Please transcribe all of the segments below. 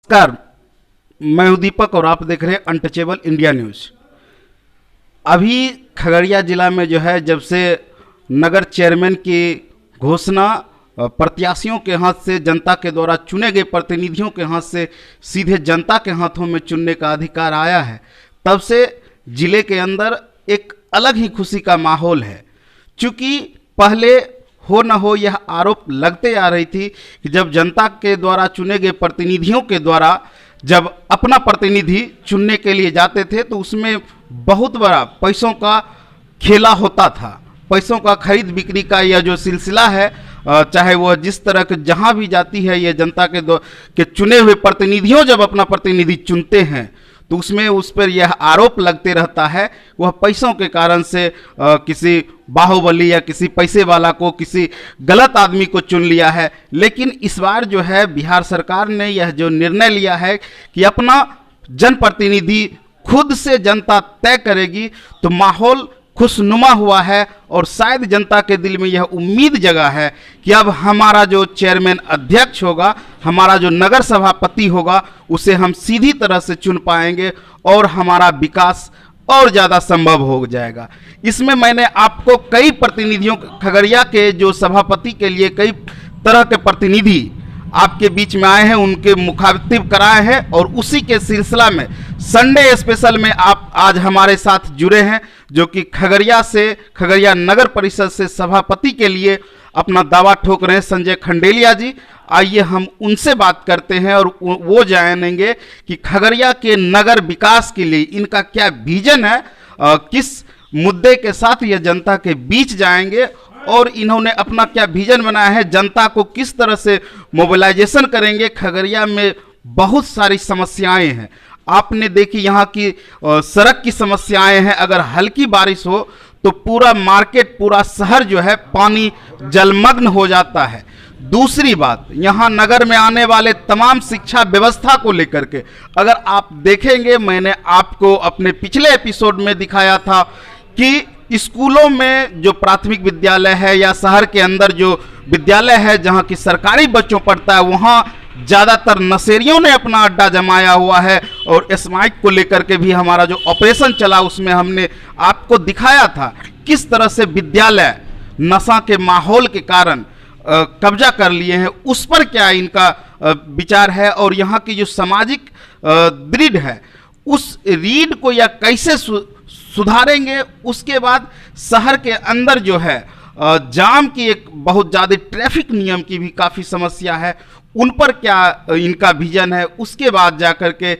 नमस्कार। मैं हूं दीपक और आप देख रहे हैं अनटचेबल इंडिया न्यूज। अभी खगड़िया जिला में जो है, जब से नगर चेयरमैन की घोषणा प्रत्याशियों के हाथ से, जनता के द्वारा चुने गए प्रतिनिधियों के हाथ से सीधे जनता के हाथों में चुनने का अधिकार आया है, तब से जिले के अंदर एक अलग ही खुशी का माहौल है। चूंकि पहले हो न हो यह आरोप लगते आ रही थी कि जब जनता के द्वारा चुने गए प्रतिनिधियों के द्वारा जब अपना प्रतिनिधि चुनने के लिए जाते थे तो उसमें बहुत बड़ा पैसों का खेला होता था। पैसों का खरीद बिक्री का यह जो सिलसिला है, चाहे वह जिस तरह के जहां भी जाती है, ये जनता के चुने हुए प्रतिनिधियों जब अपना प्रतिनिधि चुनते हैं तो उसमें उस पर यह आरोप लगते रहता है वह पैसों के कारण से किसी बाहुबली या किसी पैसे वाला को, किसी गलत आदमी को चुन लिया है। लेकिन इस बार जो है बिहार सरकार ने यह जो निर्णय लिया है कि अपना जनप्रतिनिधि खुद से जनता तय करेगी, तो माहौल खुशनुमा हुआ है और शायद जनता के दिल में यह उम्मीद जगा है कि अब हमारा जो चेयरमैन अध्यक्ष होगा, हमारा जो नगर सभापति होगा, उसे हम सीधी तरह से चुन पाएंगे और हमारा विकास और ज़्यादा संभव हो जाएगा। इसमें मैंने आपको कई प्रतिनिधियों, खगड़िया के जो सभापति के लिए कई तरह के प्रतिनिधि आपके बीच में आए हैं, उनके मुखातिब कराए हैं और उसी के सिलसिला में संडे स्पेशल में आप आज हमारे साथ जुड़े हैं, जो कि खगड़िया से, खगड़िया नगर परिषद से सभापति के लिए अपना दावा ठोक रहे हैं संजय खंडेलिया जी। आइए हम उनसे बात करते हैं और वो जानेंगे कि खगड़िया के नगर विकास के लिए इनका क्या विजन है, किस मुद्दे के साथ ये जनता के बीच जाएंगे और इन्होंने अपना क्या विजन बनाया है, जनता को किस तरह से मोबिलाइजेशन करेंगे। खगड़िया में बहुत सारी समस्याएं हैं, आपने देखी यहाँ की सड़क की समस्याएं हैं। अगर हल्की बारिश हो तो पूरा मार्केट, पूरा शहर जो है पानी जलमग्न हो जाता है। दूसरी बात, यहाँ नगर में आने वाले तमाम शिक्षा व्यवस्था को लेकर के अगर आप देखेंगे, मैंने आपको अपने पिछले एपिसोड में दिखाया था कि स्कूलों में जो प्राथमिक विद्यालय है या शहर के अंदर जो विद्यालय है जहाँ की सरकारी बच्चों पढ़ता है, वहाँ ज़्यादातर नशेरियों ने अपना अड्डा जमाया हुआ है। और स्माइक को लेकर के भी हमारा जो ऑपरेशन चला उसमें हमने आपको दिखाया था किस तरह से विद्यालय नशा के माहौल के कारण कब्जा कर लिए हैं। उस पर क्या इनका विचार है और यहाँ की जो सामाजिक दृढ़ है उस रीढ़ को या कैसे सुधारेंगे। उसके बाद शहर के अंदर जो है जाम की एक बहुत ज़्यादा, ट्रैफिक नियम की भी काफ़ी समस्या है, उन पर क्या इनका विजन है। उसके बाद जाकर के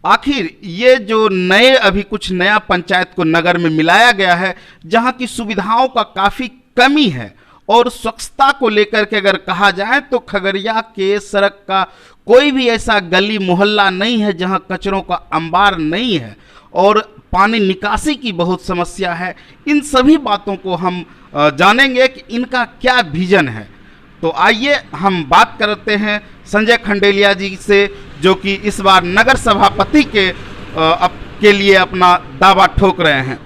आखिर ये जो नए, अभी कुछ नया पंचायत को नगर में मिलाया गया है जहाँ की सुविधाओं का काफ़ी कमी है और स्वच्छता को लेकर के अगर कहा जाए तो खगड़िया के सड़क का कोई भी ऐसा गली मोहल्ला नहीं है जहाँ कचरों का अंबार नहीं है और पानी निकासी की बहुत समस्या है। इन सभी बातों को हम जानेंगे कि इनका क्या विजन है। तो आइए हम बात करते हैं संजय खंडेलिया जी से, जो कि इस बार नगर सभापति के लिए अपना दावा ठोक रहे हैं।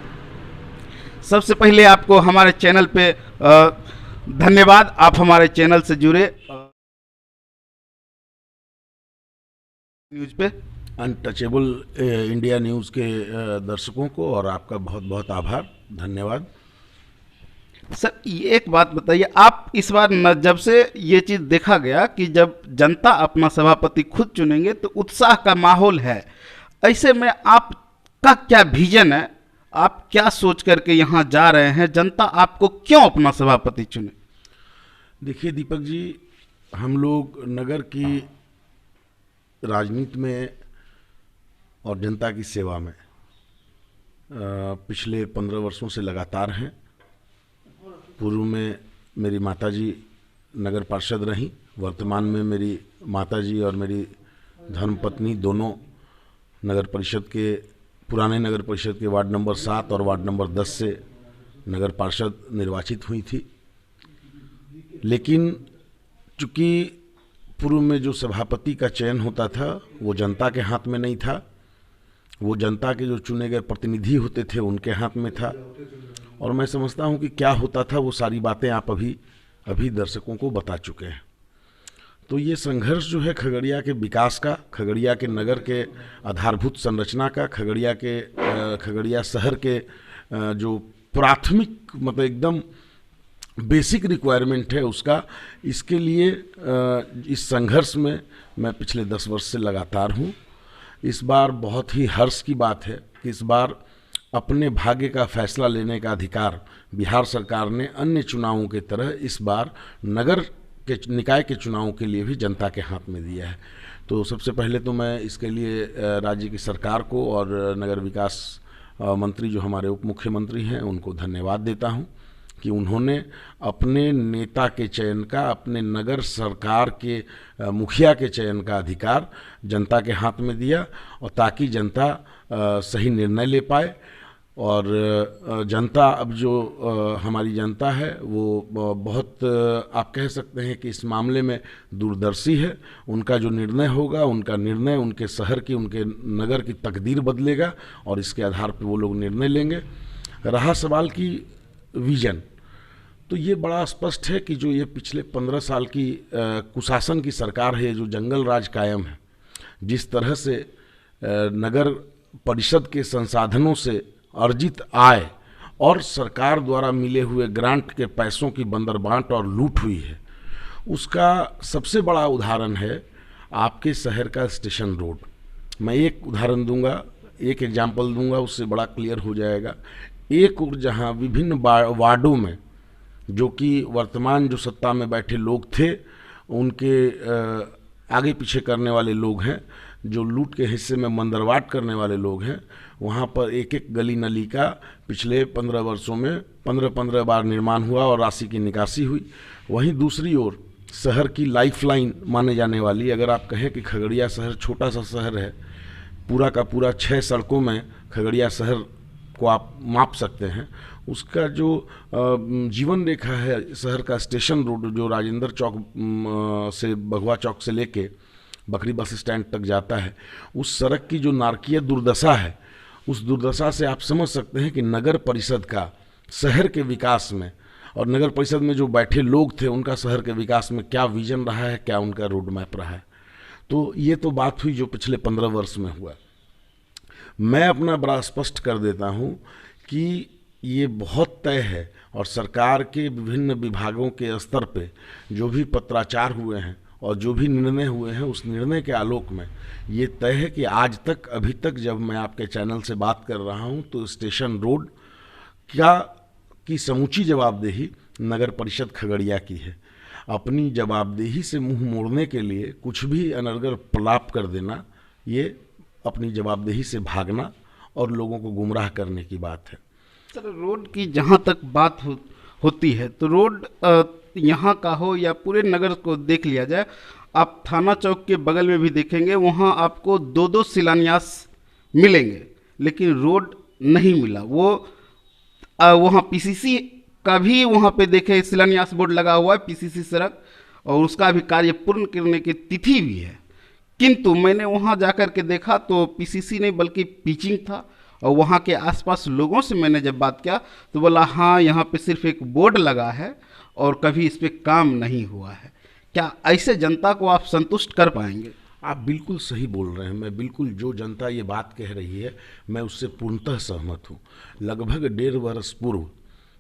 सबसे पहले आपको हमारे चैनल पे धन्यवाद, आप हमारे चैनल से जुड़े न्यूज पे। अनटचेबल इंडिया न्यूज़ के दर्शकों को और आपका बहुत बहुत आभार, धन्यवाद। सर एक बात बताइए, आप इस बार जब से ये चीज़ देखा गया कि जब जनता अपना सभापति खुद चुनेंगे तो उत्साह का माहौल है, ऐसे में आपका क्या विजन है, आप क्या सोच करके यहाँ जा रहे हैं, जनता आपको क्यों अपना सभापति चुने? देखिए दीपक जी, हम लोग नगर की राजनीति में और जनता की सेवा में पिछले 15 वर्षों से लगातार हैं। पूर्व में मेरी माताजी नगर पार्षद रहीं, वर्तमान में मेरी माताजी और मेरी धर्मपत्नी दोनों नगर परिषद के, पुराने नगर परिषद के वार्ड नंबर 7 और वार्ड नंबर 10 से नगर पार्षद निर्वाचित हुई थी। लेकिन चूँकि पूर्व में जो सभापति का चयन होता था वो जनता के हाथ में नहीं था, वो जनता के जो चुने गए प्रतिनिधि होते थे उनके हाथ में था। और मैं समझता हूँ कि क्या होता था वो सारी बातें आप अभी दर्शकों को बता चुके हैं। तो ये संघर्ष जो है खगड़िया के विकास का, खगड़िया के नगर के आधारभूत संरचना का, खगड़िया शहर के जो प्राथमिक मतलब एकदम बेसिक रिक्वायरमेंट है उसका, इसके लिए इस संघर्ष में मैं पिछले 10 वर्ष से लगातार हूँ। इस बार बहुत ही हर्ष की बात है कि इस बार अपने भाग्य का फैसला लेने का अधिकार बिहार सरकार ने अन्य चुनावों की तरह इस बार नगर के निकाय के चुनावों के लिए भी जनता के हाथ में दिया है। तो सबसे पहले तो मैं इसके लिए राज्य की सरकार को और नगर विकास मंत्री जो हमारे उप मुख्यमंत्री हैं उनको धन्यवाद देता हूं कि उन्होंने अपने नेता के चयन का, अपने नगर सरकार के मुखिया के चयन का अधिकार जनता के हाथ में दिया, और ताकि जनता सही निर्णय ले पाए। और जनता अब जो हमारी जनता है वो बहुत आप कह सकते हैं कि इस मामले में दूरदर्शी है। उनका जो निर्णय होगा, उनका निर्णय उनके शहर की, उनके नगर की तकदीर बदलेगा और इसके आधार पर वो लोग निर्णय लेंगे। रहा सवाल की विजन, तो ये बड़ा स्पष्ट है कि जो ये पिछले 15 साल की कुशासन की सरकार है, जो जंगल राज कायम है, जिस तरह से नगर परिषद के संसाधनों से अर्जित आय और सरकार द्वारा मिले हुए ग्रांट के पैसों की बंदरबांट और लूट हुई है, उसका सबसे बड़ा उदाहरण है आपके शहर का स्टेशन रोड। मैं एक उदाहरण दूंगा, एक एग्जाम्पल दूंगा, उससे बड़ा क्लियर हो जाएगा। एक और जहां विभिन्न वार्डों में जो कि वर्तमान जो सत्ता में बैठे लोग थे उनके आगे पीछे करने वाले लोग हैं, जो लूट के हिस्से में मंदरवाट करने वाले लोग हैं, वहाँ पर एक एक गली नली का पिछले 15 वर्षों में 15 बार निर्माण हुआ और राशि की निकासी हुई। वहीं दूसरी ओर शहर की लाइफलाइन माने जाने वाली, अगर आप कहें कि खगड़िया शहर छोटा सा शहर है, पूरा का पूरा 6 सड़कों में खगड़िया शहर को आप माप सकते हैं, उसका जो जीवन रेखा है शहर का स्टेशन रोड, जो राजेंद्र चौक से भगवा चौक से लेके बकरी बस स्टैंड तक जाता है, उस सड़क की जो नारकीय दुर्दशा है, उस दुर्दशा से आप समझ सकते हैं कि नगर परिषद का शहर के विकास में और नगर परिषद में जो बैठे लोग थे उनका शहर के विकास में क्या विजन रहा है, क्या उनका रोड मैप रहा है। तो ये तो बात हुई जो पिछले 15 वर्ष में हुआ। मैं अपना बड़ा स्पष्ट कर देता हूँ कि ये बहुत तय है और सरकार के विभिन्न विभागों के स्तर पे जो भी पत्राचार हुए हैं और जो भी निर्णय हुए हैं, उस निर्णय के आलोक में ये तय है कि आज तक, अभी तक जब मैं आपके चैनल से बात कर रहा हूँ, तो स्टेशन रोड क्या की समूची जवाबदेही नगर परिषद खगड़िया की है। अपनी जवाबदेही से मुंह मोड़ने के लिए कुछ भी अनर्गल प्रलाप कर देना, ये अपनी जवाबदेही से भागना और लोगों को गुमराह करने की बात है। सर, रोड की जहाँ तक बात होती है तो रोड यहाँ का हो या पूरे नगर को देख लिया जाए, आप थाना चौक के बगल में भी देखेंगे, वहाँ आपको 2-2 शिलान्यास मिलेंगे, लेकिन रोड नहीं मिला। वो वहाँ पीसीसी का भी वहाँ पे देखे शिलान्यास बोर्ड लगा हुआ है, पीसीसी सड़क, और उसका भी कार्य पूर्ण करने की तिथि भी है, किंतु मैंने वहाँ जाकर के देखा तो पीसीसी नहीं बल्कि पिचिंग था। और वहाँ के आसपास लोगों से मैंने जब बात किया तो बोला हाँ, यहाँ पे सिर्फ एक बोर्ड लगा है और कभी इस पे काम नहीं हुआ है। क्या ऐसे जनता को आप संतुष्ट कर पाएंगे? आप बिल्कुल सही बोल रहे हैं। मैं बिल्कुल, जो जनता ये बात कह रही है, मैं उससे पूर्णतः सहमत हूँ। लगभग 1.5 वर्ष पूर्व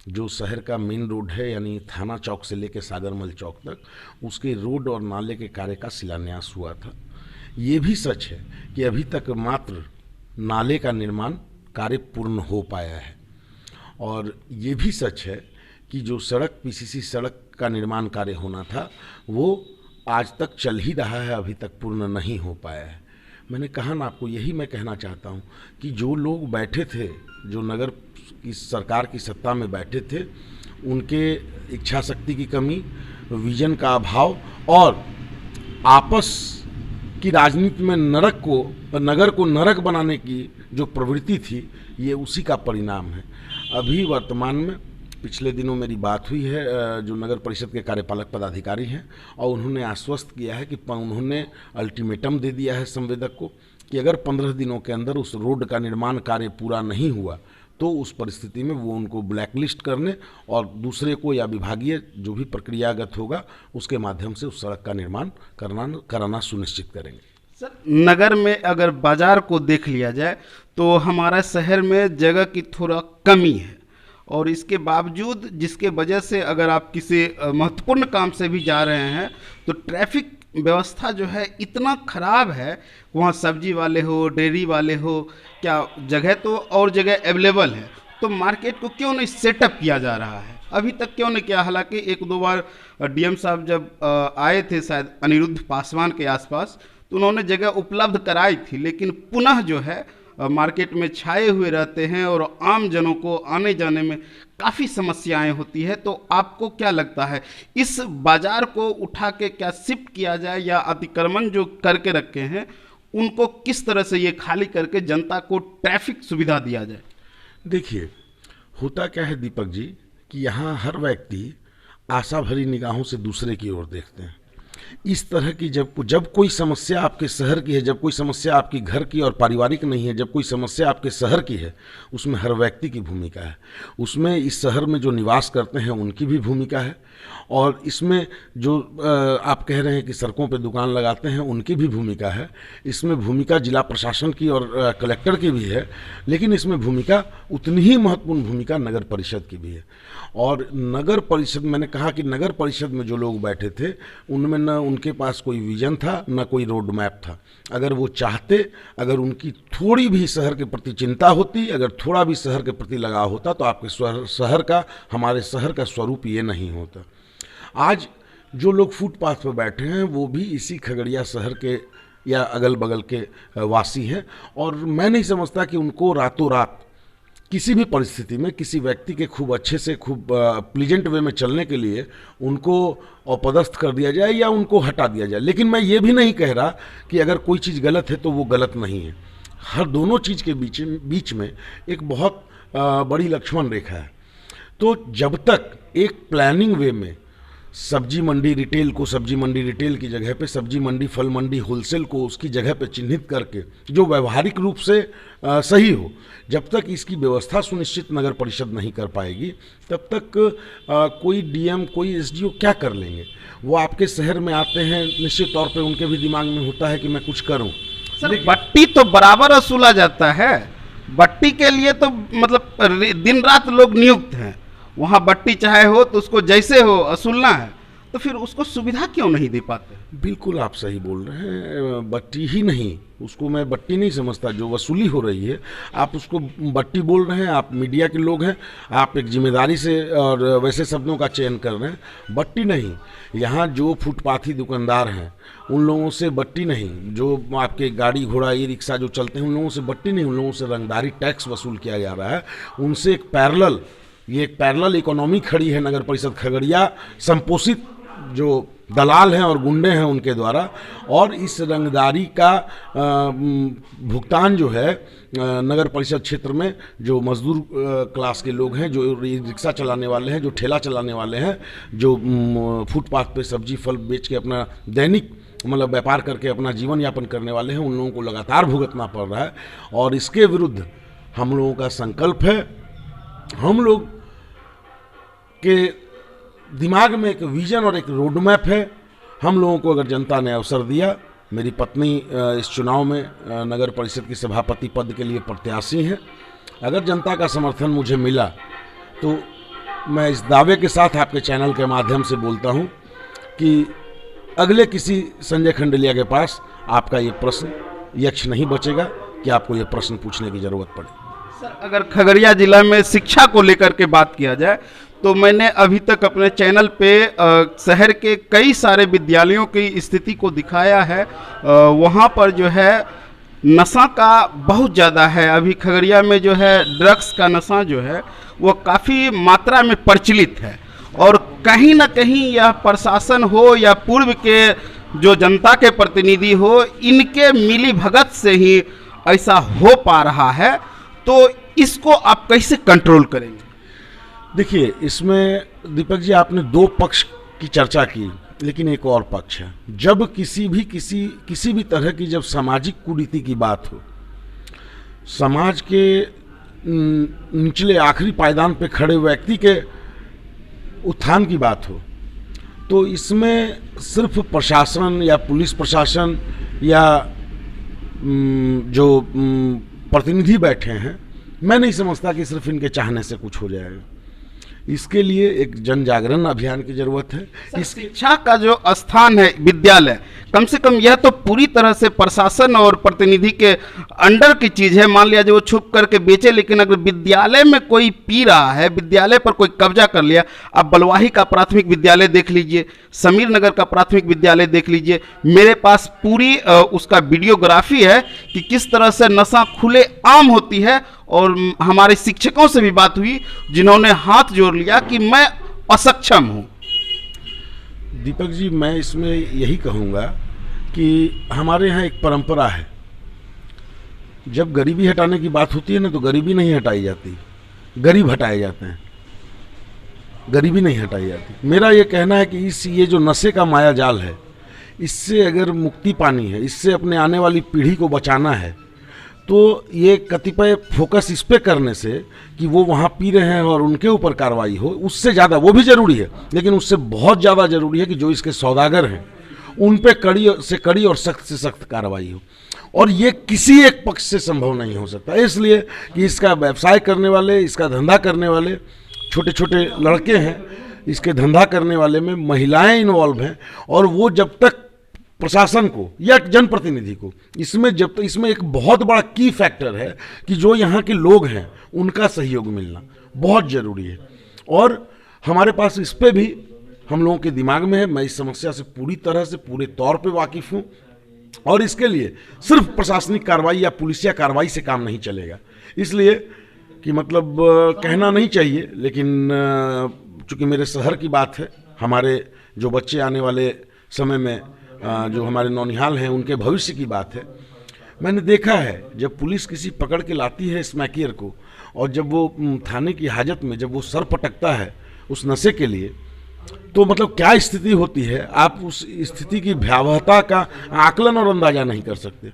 जो शहर का मेन रोड है, यानी थाना चौक से लेकर सागरमल चौक तक, उसके रोड और नाले के कार्य का शिलान्यास हुआ था। ये भी सच है कि अभी तक मात्र नाले का निर्माण कार्य पूर्ण हो पाया है, और ये भी सच है कि जो सड़क, पीसीसी सड़क का निर्माण कार्य होना था, वो आज तक चल ही रहा है, अभी तक पूर्ण नहीं हो पाया है। मैंने कहा ना आपको, यही मैं कहना चाहता हूँ कि जो लोग बैठे थे, जो नगर की सरकार की सत्ता में बैठे थे, उनके इच्छा शक्ति की कमी, विजन का अभाव और आपस की राजनीति में नगर को नरक बनाने की जो प्रवृत्ति थी, ये उसी का परिणाम है। अभी वर्तमान में पिछले दिनों मेरी बात हुई है जो नगर परिषद के कार्यपालक पदाधिकारी हैं, और उन्होंने आश्वस्त किया है कि उन्होंने अल्टीमेटम दे दिया है संवेदक को कि अगर 15 दिनों के अंदर उस रोड का निर्माण कार्य पूरा नहीं हुआ तो उस परिस्थिति में वो उनको ब्लैकलिस्ट करने और दूसरे को या विभागीय जो भी प्रक्रियागत होगा उसके माध्यम से उस सड़क का निर्माण कराना सुनिश्चित करेंगे। सर, नगर में अगर बाजार को देख लिया जाए तो हमारा शहर में जगह की थोड़ा कमी है, और इसके बावजूद जिसके वजह से अगर आप किसी महत्वपूर्ण काम से भी जा रहे हैं तो ट्रैफिक व्यवस्था जो है इतना खराब है, वहाँ सब्जी वाले हो, डेयरी वाले हो, क्या जगह तो और जगह अवेलेबल है, तो मार्केट को क्यों नहीं सेटअप किया जा रहा है? अभी तक क्यों नहीं किया? हालांकि एक दो बार डीएम साहब जब आए थे शायद अनिरुद्ध पासवान के आसपास, तो उन्होंने जगह उपलब्ध कराई थी, लेकिन पुनः जो है मार्केट में छाए हुए रहते हैं और आम जनों को आने जाने में काफ़ी समस्याएं होती है। तो आपको क्या लगता है, इस बाजार को उठा के क्या शिफ्ट किया जाए, या अतिक्रमण जो करके रखे हैं उनको किस तरह से ये खाली करके जनता को ट्रैफिक सुविधा दिया जाए? देखिए, होता क्या है दीपक जी कि यहाँ हर व्यक्ति आशा भरी निगाहों से दूसरे की ओर देखते हैं। इस तरह की जब कोई समस्या आपके शहर की है, जब कोई समस्या आपकी घर की और पारिवारिक नहीं है, जब कोई समस्या आपके शहर की है, उसमें हर व्यक्ति की भूमिका है, उसमें इस शहर में जो निवास करते हैं उनकी भी भूमिका है, और इसमें जो आप कह रहे हैं कि सड़कों पे दुकान लगाते हैं उनकी भी भूमिका है, इसमें भूमिका जिला प्रशासन की और कलेक्टर की भी है, लेकिन इसमें भूमिका उतनी ही महत्वपूर्ण भूमिका नगर परिषद की भी है। और नगर परिषद, मैंने कहा कि नगर परिषद में जो लोग बैठे थे उनमें न उनके पास कोई विजन था, न कोई रोड मैप था। अगर वो चाहते, अगर उनकी थोड़ी भी शहर के प्रति चिंता होती, अगर थोड़ा भी शहर के प्रति लगाव होता, तो आपके शहर का, हमारे शहर का स्वरूप ये नहीं होता। आज जो लोग फुटपाथ पर बैठे हैं वो भी इसी खगड़िया शहर के या अगल बगल के वासी हैं, और मैं नहीं समझता कि उनको रातों रात किसी भी परिस्थिति में किसी व्यक्ति के खूब अच्छे से, खूब प्लीजेंट वे में चलने के लिए उनको अपदस्थ कर दिया जाए या उनको हटा दिया जाए। लेकिन मैं ये भी नहीं कह रहा कि अगर कोई चीज़ गलत है तो वो गलत नहीं है। हर दोनों चीज़ के बीच में एक बहुत बड़ी लक्ष्मण रेखा है। तो जब तक एक प्लानिंग वे में सब्जी मंडी रिटेल को सब्जी मंडी रिटेल की जगह पे सब्जी मंडी, फल मंडी होलसेल को उसकी जगह पे चिन्हित करके जो व्यवहारिक रूप से सही हो, जब तक इसकी व्यवस्था सुनिश्चित नगर परिषद नहीं कर पाएगी, तब तक कोई डीएम, कोई एसडीओ क्या कर लेंगे? वो आपके शहर में आते हैं, निश्चित तौर पे उनके भी दिमाग में होता है कि मैं कुछ करूं। सर, बट्टी तो बराबर वसूला जाता है, बट्टी के लिए तो मतलब दिन रात लोग नियुक्त हैं, वहाँ बट्टी चाहे हो तो उसको जैसे हो वसूलना है, तो फिर उसको सुविधा क्यों नहीं दे पाते? बिल्कुल आप सही बोल रहे हैं। बट्टी ही नहीं, उसको मैं बट्टी नहीं समझता, जो वसूली हो रही है आप उसको बट्टी बोल रहे हैं। आप मीडिया के लोग हैं, आप एक जिम्मेदारी से और वैसे शब्दों का चयन कर रहे हैं। बट्टी नहीं, यहाँ जो फुटपाथी दुकानदार हैं उन लोगों से बट्टी नहीं, जो आपके गाड़ी घोड़ा ई रिक्शा जो चलते हैं उन लोगों से बट्टी नहीं, उन लोगों से रंगदारी टैक्स वसूल किया जा रहा है। उनसे एक पैरेलल इकोनॉमी खड़ी है नगर परिषद खगड़िया, संपोषित जो दलाल हैं और गुंडे हैं उनके द्वारा, और इस रंगदारी का भुगतान जो है नगर परिषद क्षेत्र में जो मजदूर क्लास के लोग हैं, जो रिक्शा चलाने वाले हैं, जो ठेला चलाने वाले हैं, जो फुटपाथ पे सब्जी फल बेच के अपना दैनिक मतलब व्यापार करके अपना जीवन यापन करने वाले हैं, उन लोगों को लगातार भुगतना पड़ रहा है। और इसके विरुद्ध हम लोगों का संकल्प है। हम लोग के दिमाग में एक विजन और एक रोड मैप है। हम लोगों को अगर जनता ने अवसर दिया, मेरी पत्नी इस चुनाव में नगर परिषद की सभापति पद के लिए प्रत्याशी हैं, अगर जनता का समर्थन मुझे मिला तो मैं इस दावे के साथ आपके चैनल के माध्यम से बोलता हूं कि अगले किसी संजय खंडेलिया के पास आपका ये प्रश्न यक्ष नहीं बचेगा कि आपको ये प्रश्न पूछने की जरूरत पड़े। सर, अगर खगड़िया जिला में शिक्षा को लेकर के बात किया जाए तो मैंने अभी तक अपने चैनल पे शहर के कई सारे विद्यालयों की स्थिति को दिखाया है। वहाँ पर जो है नशा का बहुत ज़्यादा है। अभी खगड़िया में जो है ड्रग्स का नशा जो है वो काफ़ी मात्रा में प्रचलित है, और कहीं ना कहीं यह प्रशासन हो या पूर्व के जो जनता के प्रतिनिधि हो, इनके मिली भगत से ही ऐसा हो पा रहा है। तो इसको आप कैसे कंट्रोल करेंगे? देखिए, इसमें दीपक जी आपने दो पक्ष की चर्चा की, लेकिन एक और पक्ष है। जब किसी भी तरह की जब सामाजिक कुरीति की बात हो, समाज के निचले आखिरी पायदान पे खड़े व्यक्ति के उत्थान की बात हो, तो इसमें सिर्फ प्रशासन या पुलिस प्रशासन या जो प्रतिनिधि बैठे हैं, मैं नहीं समझता कि सिर्फ इनके चाहने से कुछ हो जाएगा। इसके लिए एक जन जागरण अभियान की जरूरत है। इस शिक्षा का जो स्थान है विद्यालय, कम से कम यह तो पूरी तरह से प्रशासन और प्रतिनिधि के अंडर की चीज है। मान लिया जो वो छुप करके बेचे, लेकिन अगर विद्यालय में कोई पी रहा है, विद्यालय पर कोई कब्जा कर लिया, अब बलवाही का प्राथमिक विद्यालय देख लीजिए, समीर नगर का प्राथमिक विद्यालय देख लीजिए, मेरे पास पूरी उसका वीडियोग्राफी है कि किस तरह से नशा खुले आम होती है। और हमारे शिक्षकों से भी बात हुई जिन्होंने हाथ जोड़ लिया कि मैं असक्षम हूं। दीपक जी, मैं इसमें यही कहूँगा कि हमारे यहाँ एक परंपरा है, जब गरीबी हटाने की बात होती है ना, तो गरीबी नहीं हटाई जाती, गरीब हटाए जाते हैं, गरीबी नहीं हटाई जाती। मेरा ये कहना है कि ये जो नशे का माया जाल है, इससे अगर मुक्ति पानी है, इससे अपने आने वाली पीढ़ी को बचाना है, तो ये कतिपय फोकस इस पे करने से कि वो वहाँ पी रहे हैं और उनके ऊपर कार्रवाई हो, उससे ज़्यादा, वो भी ज़रूरी है, लेकिन उससे बहुत ज़्यादा ज़रूरी है कि जो इसके सौदागर हैं उन पे कड़ी से कड़ी और सख्त से सख्त कार्रवाई हो। और ये किसी एक पक्ष से संभव नहीं हो सकता, इसलिए कि इसका व्यवसाय करने वाले, इसका धंधा करने वाले छोटे छोटे लड़के हैं, इसके धंधा करने वाले में महिलाएं इन्वॉल्व हैं, और वो जब तक प्रशासन को या जनप्रतिनिधि को इसमें एक बहुत बड़ा की फैक्टर है कि जो यहाँ के लोग हैं उनका सहयोग मिलना बहुत ज़रूरी है। और हमारे पास इस पे भी हम लोगों के दिमाग में है। मैं इस समस्या से पूरी तरह से पूरे तौर पे वाकिफ़ हूँ, और इसके लिए सिर्फ प्रशासनिक कार्रवाई या पुलिसिया कार्रवाई से काम नहीं चलेगा। इसलिए कि मतलब कहना नहीं चाहिए, लेकिन चूँकि मेरे शहर की बात है, हमारे जो बच्चे आने वाले समय में जो हमारे नौनिहाल हैं उनके भविष्य की बात है। मैंने देखा है जब पुलिस किसी पकड़ के लाती है स्मैकियर को, और जब वो थाने की हाजत में जब वो सर पटकता है उस नशे के लिए, तो मतलब क्या स्थिति होती है, आप उस स्थिति की भयावहता का आकलन और अंदाजा नहीं कर सकते।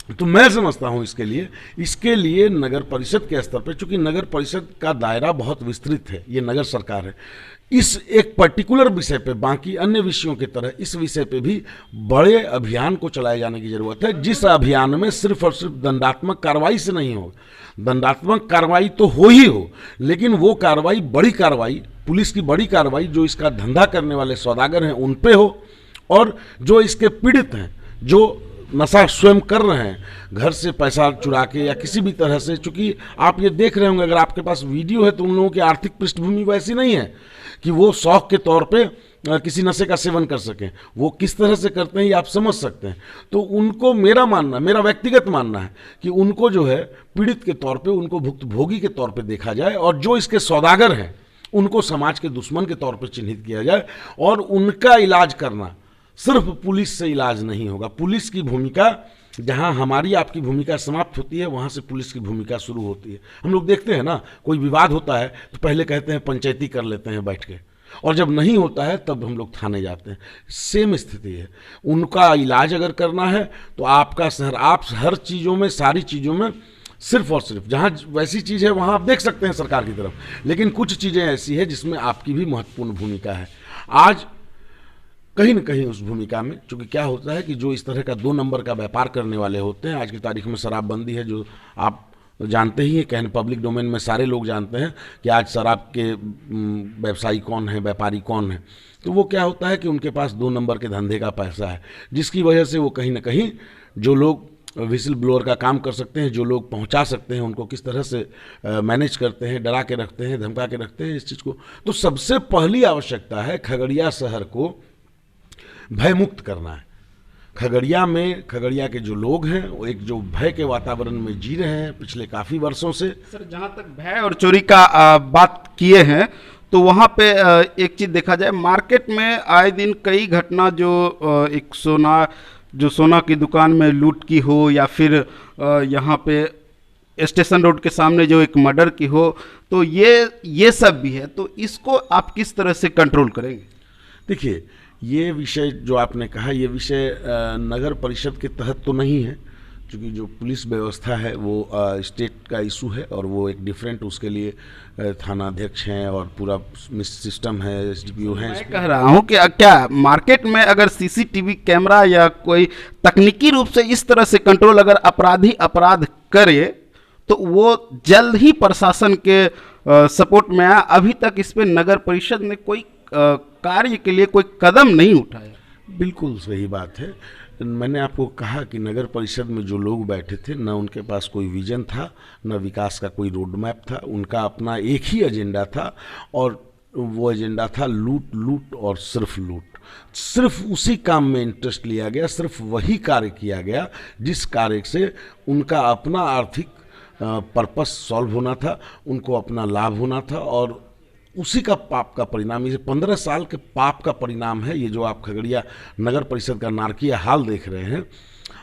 तो मैं समझता हूँ इसके लिए नगर परिषद के स्तर पर, चूंकि नगर परिषद का दायरा बहुत विस्तृत है, ये नगर सरकार है, इस एक पर्टिकुलर विषय पे, बाकी अन्य विषयों की तरह इस विषय पे भी बड़े अभियान को चलाए जाने की जरूरत है, जिस अभियान में सिर्फ और सिर्फ दंडात्मक कार्रवाई से नहीं हो। दंडात्मक कार्रवाई तो हो ही हो, लेकिन वो कार्रवाई, बड़ी कार्रवाई, पुलिस की बड़ी कार्रवाई जो इसका धंधा करने वाले सौदागर हैं उन पे हो, और जो इसके पीड़ित हैं, जो नशा स्वयं कर रहे हैं, घर से पैसा चुरा के या किसी भी तरह से, चूंकि आप ये देख रहे होंगे, अगर आपके पास वीडियो है, तो उन लोगों की आर्थिक पृष्ठभूमि वैसी नहीं है कि वो शौक के तौर पे किसी नशे का सेवन कर सकें। वो किस तरह से करते हैं ये आप समझ सकते हैं। तो उनको, मेरा व्यक्तिगत मानना है कि उनको जो है पीड़ित के तौर पे, उनको भुक्तभोगी के तौर पे देखा जाए, और जो इसके सौदागर हैं उनको समाज के दुश्मन के तौर पे चिन्हित किया जाए, और उनका इलाज करना सिर्फ पुलिस से इलाज नहीं होगा। पुलिस की भूमिका, जहां हमारी आपकी भूमिका समाप्त होती है, वहां से पुलिस की भूमिका शुरू होती है। हम लोग देखते हैं ना, कोई विवाद होता है तो पहले कहते हैं पंचायती कर लेते हैं बैठ के, और जब नहीं होता है तब हम लोग थाने जाते हैं। सेम स्थिति है। उनका इलाज अगर करना है तो आपका शहर, आप हर चीज़ों में, सारी चीज़ों में सिर्फ और सिर्फ जहाँ वैसी चीज़ है वहाँ आप देख सकते हैं सरकार की तरफ, लेकिन कुछ चीज़ें ऐसी है जिसमें आपकी भी महत्वपूर्ण भूमिका है। आज कहीं न कहीं उस भूमिका में, चूँकि क्या होता है कि जो इस तरह का 2 नंबर का व्यापार करने वाले होते हैं, आज की तारीख में शराबबंदी है, जो आप जानते ही हैं, कहने पब्लिक डोमेन में सारे लोग जानते हैं कि आज शराब के व्यवसायी कौन है, व्यापारी कौन है। तो वो क्या होता है कि उनके पास 2 नंबर के धंधे का पैसा है, जिसकी वजह से वो कहीं ना कहीं जो लोग विसिल ब्लोअर का काम कर सकते हैं, जो लोग पहुंचा सकते हैं, उनको किस तरह से मैनेज करते हैं, डरा के रखते हैं, धमका के रखते हैं इस चीज़ को। तो सबसे पहली आवश्यकता है खगड़िया शहर को भयमुक्त करना है। खगड़िया के जो लोग हैं वो एक जो भय के वातावरण में जी रहे हैं पिछले काफ़ी वर्षों से। सर, जहाँ तक भय और चोरी का बात किए हैं, तो वहाँ पे एक चीज़ देखा जाए, मार्केट में आए दिन कई घटना, जो एक सोना की दुकान में लूट की हो, या फिर यहाँ पे स्टेशन रोड के सामने जो एक मर्डर की हो, तो ये सब भी है। तो इसको आप किस तरह से कंट्रोल करेंगे? देखिए, ये विषय जो आपने कहा, ये विषय नगर परिषद के तहत तो नहीं है, क्योंकि जो पुलिस व्यवस्था है वो स्टेट का इशू है और वो एक डिफरेंट, उसके लिए थाना अध्यक्ष हैं और पूरा सिस्टम है, एसडीपीओ हैं। मैं कह रहा हूँ कि क्या मार्केट में अगर सीसीटीवी कैमरा या कोई तकनीकी रूप से इस तरह से कंट्रोल, अगर अपराधी अपराध करे तो वो जल्द ही प्रशासन के सपोर्ट में आया। अभी तक इस पे नगर परिषद ने कोई कार्य के लिए कोई कदम नहीं उठाया। बिल्कुल सही बात है। मैंने आपको कहा कि नगर परिषद में जो लोग बैठे थे, न उनके पास कोई विजन था, न विकास का कोई रोड मैप था। उनका अपना एक ही एजेंडा था और वो एजेंडा था लूट लूट और सिर्फ लूट। सिर्फ उसी काम में इंटरेस्ट लिया गया, सिर्फ वही कार्य किया गया जिस कार्य से उनका अपना आर्थिक पर्पस सॉल्व होना था, उनको अपना लाभ होना था और उसी का पाप का परिणाम, ये 15 साल के पाप का परिणाम है। ये जो आप खगड़िया नगर परिषद का नारकीय हाल देख रहे हैं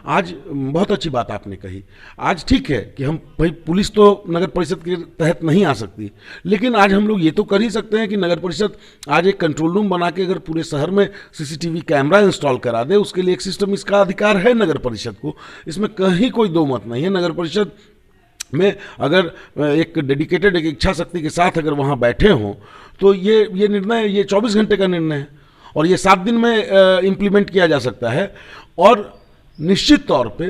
आज, बहुत अच्छी बात आपने कही। आज ठीक है कि हम भाई, पुलिस तो नगर परिषद के तहत नहीं आ सकती, लेकिन आज हम लोग ये तो कर ही सकते हैं कि नगर परिषद आज एक कंट्रोल रूम बना के अगर पूरे शहर में सीसीटीवी कैमरा इंस्टॉल करा दे, उसके लिए एक सिस्टम, इसका अधिकार है नगर परिषद को। इसमें कहीं कोई दो मत नहीं है। नगर परिषद में अगर एक डेडिकेटेड, एक इच्छा शक्ति के साथ अगर वहाँ बैठे हों तो ये निर्णय, ये 24 घंटे का निर्णय है और ये 7 दिन में इम्प्लीमेंट किया जा सकता है। और निश्चित तौर पे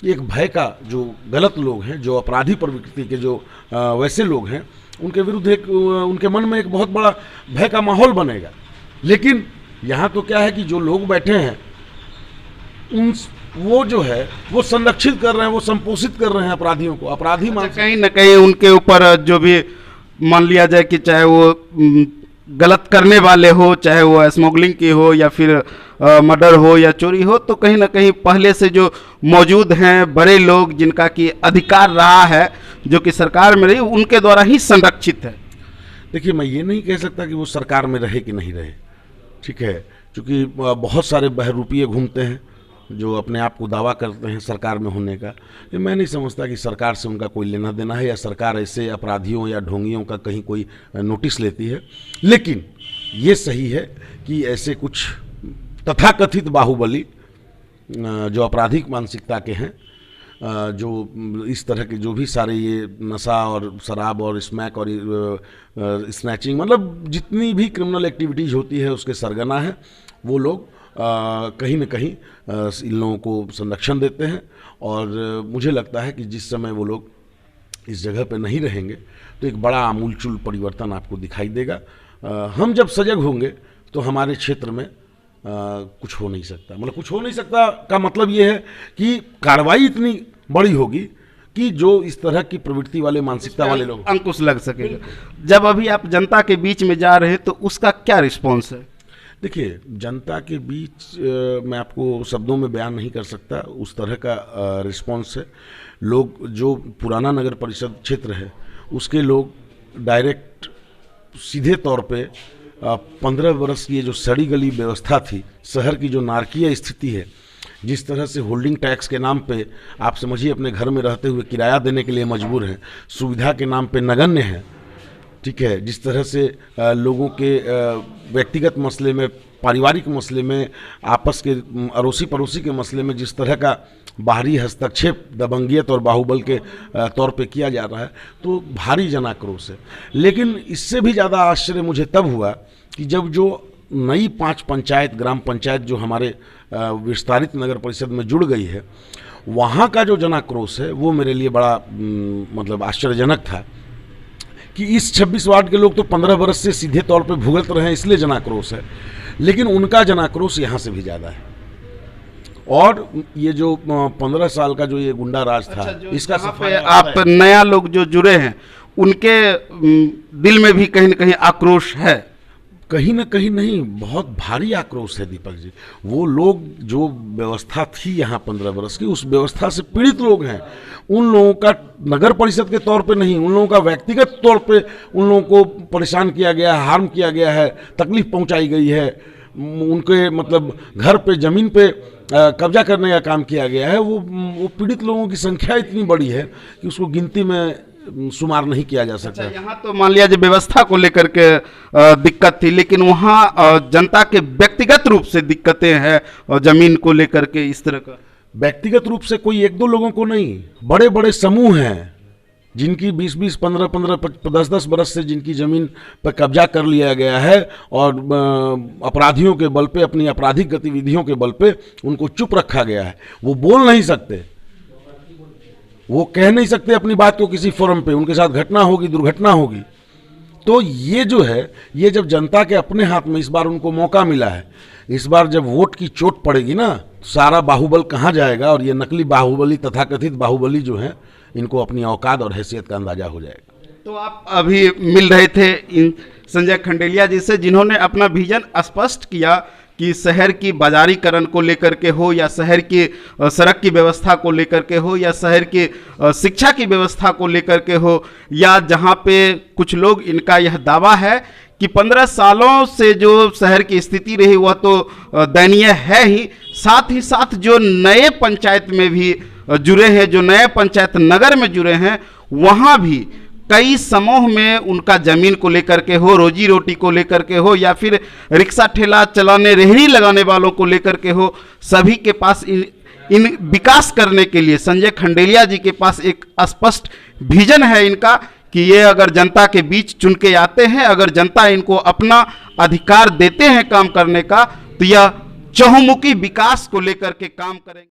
एक भय का, जो गलत लोग हैं, जो अपराधी प्रवृत्ति के जो वैसे लोग हैं, उनके विरुद्ध एक, उनके मन में एक बहुत बड़ा भय का माहौल बनेगा। लेकिन यहाँ तो क्या है कि जो लोग बैठे हैं वो जो है वो संरक्षित कर रहे हैं, वो संपोषित कर रहे हैं अपराधियों को। अपराधी कहीं न कहीं उनके ऊपर जो भी मान लिया जाए कि चाहे वो गलत करने वाले हो, चाहे वो स्मगलिंग की हो या फिर मर्डर हो या चोरी हो, तो कहीं ना कहीं पहले से जो मौजूद हैं बड़े लोग, जिनका कि अधिकार रहा है, जो कि सरकार में रही, उनके द्वारा ही संरक्षित है। देखिए, मैं ये नहीं कह सकता कि वो सरकार में रहे कि नहीं रहे, ठीक है, क्योंकि बहुत सारे बहरूपिये घूमते हैं जो अपने आप को दावा करते हैं सरकार में होने का। ये मैं नहीं समझता कि सरकार से उनका कोई लेना देना है या सरकार ऐसे अपराधियों या ढोंगियों का कहीं कोई नोटिस लेती है। लेकिन ये सही है कि ऐसे कुछ तथाकथित बाहुबली जो आपराधिक मानसिकता के हैं, जो इस तरह के जो भी सारे ये नशा और शराब और स्मैक और स्नैचिंग, मतलब जितनी भी क्रिमिनल एक्टिविटीज़ होती है उसके सरगना है, वो लोग कहीं न कहीं इन लोगों को संरक्षण देते हैं। और मुझे लगता है कि जिस समय वो लोग इस जगह पे नहीं रहेंगे तो एक बड़ा आमूलचूल परिवर्तन आपको दिखाई देगा। हम जब सजग होंगे तो हमारे क्षेत्र में कुछ हो नहीं सकता। मतलब कुछ हो नहीं सकता का मतलब ये है कि कार्रवाई इतनी बड़ी होगी कि जो इस तरह की प्रवृत्ति वाले, मानसिकता वाले लोग, अंकुश लग सकेगा। जब अभी आप जनता के बीच में जा रहे हैं तो उसका क्या रिस्पॉन्स है? देखिए, जनता के बीच मैं आपको शब्दों में बयान नहीं कर सकता, उस तरह का रिस्पॉन्स है। लोग, जो पुराना नगर परिषद क्षेत्र है उसके लोग डायरेक्ट सीधे तौर पे 15 वर्ष की ये जो सड़ी गली व्यवस्था थी, शहर की जो नारकीय स्थिति है, जिस तरह से होल्डिंग टैक्स के नाम पे आप समझिए अपने घर में रहते हुए किराया देने के लिए मजबूर हैं, सुविधा के नाम पे नगण्य है, ठीक है, जिस तरह से लोगों के व्यक्तिगत मसले में, पारिवारिक मसले में, आपस के अड़ोसी पड़ोसी के मसले में जिस तरह का बाहरी हस्तक्षेप दबंगियत और बाहुबल के तौर पे किया जा रहा है, तो भारी जनाक्रोश है। लेकिन इससे भी ज़्यादा आश्चर्य मुझे तब हुआ कि जब जो नई 5 पंचायत, ग्राम पंचायत जो हमारे विस्तारित नगर परिषद में जुड़ गई है, वहाँ का जो जनाक्रोश है वो मेरे लिए बड़ा मतलब आश्चर्यजनक था कि इस 26 वार्ड के लोग तो 15 वर्ष से सीधे तौर पे भुगत रहे हैं, इसलिए जनाक्रोश है, लेकिन उनका जनाक्रोश यहाँ से भी ज़्यादा है। और ये जो 15 साल का जो ये गुंडा राज था, इसका पे आप नया लोग जो जुड़े हैं उनके दिल में भी कहीं ना कहीं आक्रोश है। कहीं ना कहीं नहीं, बहुत भारी आक्रोश है दीपक जी। वो लोग, जो व्यवस्था थी यहाँ 15 वर्ष की, उस व्यवस्था से पीड़ित लोग हैं। उन लोगों का नगर परिषद के तौर पे नहीं, उन लोगों का व्यक्तिगत तौर पे उन लोगों को परेशान किया गया है, हार्म किया गया है, तकलीफ पहुंचाई गई है, उनके मतलब घर पे, ज़मीन पे कब्जा करने का काम किया गया है। वो पीड़ित लोगों की संख्या इतनी बड़ी है कि उसको गिनती में शुमार नहीं किया जा सकता। अच्छा, यहाँ तो मान लिया जो व्यवस्था को लेकर के दिक्कत थी, लेकिन वहाँ जनता के व्यक्तिगत रूप से दिक्कतें हैं और जमीन को लेकर के इस तरह का। व्यक्तिगत रूप से कोई एक दो लोगों को नहीं, बड़े बड़े समूह हैं जिनकी 20-20, 15-15, 10-10 बरस से जिनकी ज़मीन पर कब्जा कर लिया गया है और अपराधियों के बल पे, अपनी आपराधिक गतिविधियों के बल पे उनको चुप रखा गया है। वो बोल नहीं सकते, वो कह नहीं सकते अपनी बात को किसी फोरम पे, उनके साथ घटना होगी, दुर्घटना होगी। तो ये जो है, ये जब जनता के अपने हाथ में इस बार उनको मौका मिला है, इस बार जब वोट की चोट पड़ेगी ना, सारा बाहुबल कहाँ जाएगा और ये नकली बाहुबली, तथाकथित बाहुबली जो है, इनको अपनी औकात और हैसियत का अंदाजा हो जाएगा। तो आप अभी मिल रहे थे इन संजय खंडेलिया जी से, जिन्होंने अपना विजन स्पष्ट किया कि शहर की बाजारीकरण को लेकर के हो, या शहर की सड़क की व्यवस्था को लेकर के हो, या शहर की शिक्षा की व्यवस्था को लेकर के हो, या जहां पे कुछ लोग, इनका यह दावा है कि 15 सालों से जो शहर की स्थिति रही वह तो दयनीय है ही, साथ ही साथ जो नए पंचायत में भी जुड़े हैं, जो नए पंचायत नगर में जुड़े हैं, वहाँ भी कई समूह में उनका ज़मीन को लेकर के हो, रोजी रोटी को लेकर के हो, या फिर रिक्शा ठेला चलाने, रेहड़ी लगाने वालों को लेकर के हो, सभी के पास इन विकास करने के लिए संजय खंडेलिया जी के पास एक स्पष्ट विजन है इनका कि ये अगर जनता के बीच चुन के आते हैं, अगर जनता इनको अपना अधिकार देते हैं काम करने का, तो यह चहुमुखी विकास को लेकर के काम करेंगे।